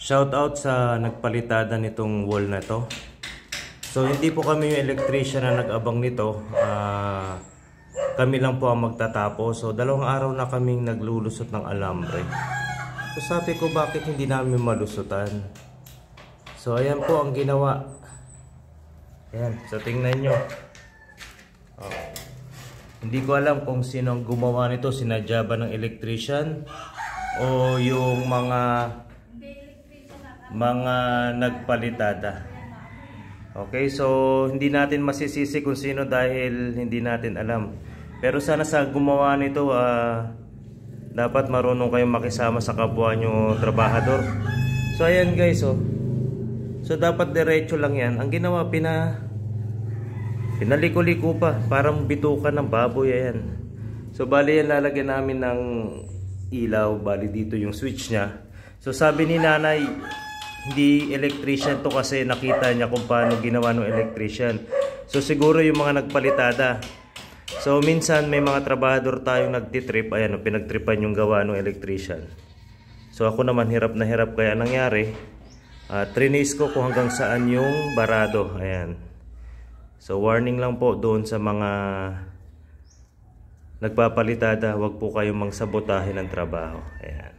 Shout out sa nagpalitada nitong wall na to. So hindi po kami yung electrician na nag-abang nito. Kami lang po ang magtatapos. So 2 araw na kaming naglulusot ng alambre. So sabi ko, bakit hindi namin malusutan? So ayan po ang ginawa. Ayan, so tingnan nyo. Hindi ko alam kung sino ang gumawa nito. Sinadya ba ng electrician o yung mga nagpalitada. Okay, so hindi natin masisisi kung sino dahil hindi natin alam. Pero sana sa gumawa nito, dapat marunong kayong makisama sa kapwa nyo trabahador. So ayan guys, so dapat diretso lang yan. Ang ginawa, pinaliko-liko pa, parang bitukan ng baboy. Ayan. So bali yan, lalagyan namin ng ilaw. Bali dito yung switch nya. So sabi ni nanay, hindi electrician to kasi nakita niya kung paano ginawa ng electrician. So siguro yung mga nagpalitada. So minsan may mga trabahador tayong nagtitrip. Ayan, pinagtripan yung gawa ng electrician. So ako naman hirap na hirap kaya nangyari. Trinis ko kung hanggang saan yung barado. Ayan. So warning lang po doon sa mga nagpapalitada. Huwag po kayong mangsabotahe ng trabaho. Ayan.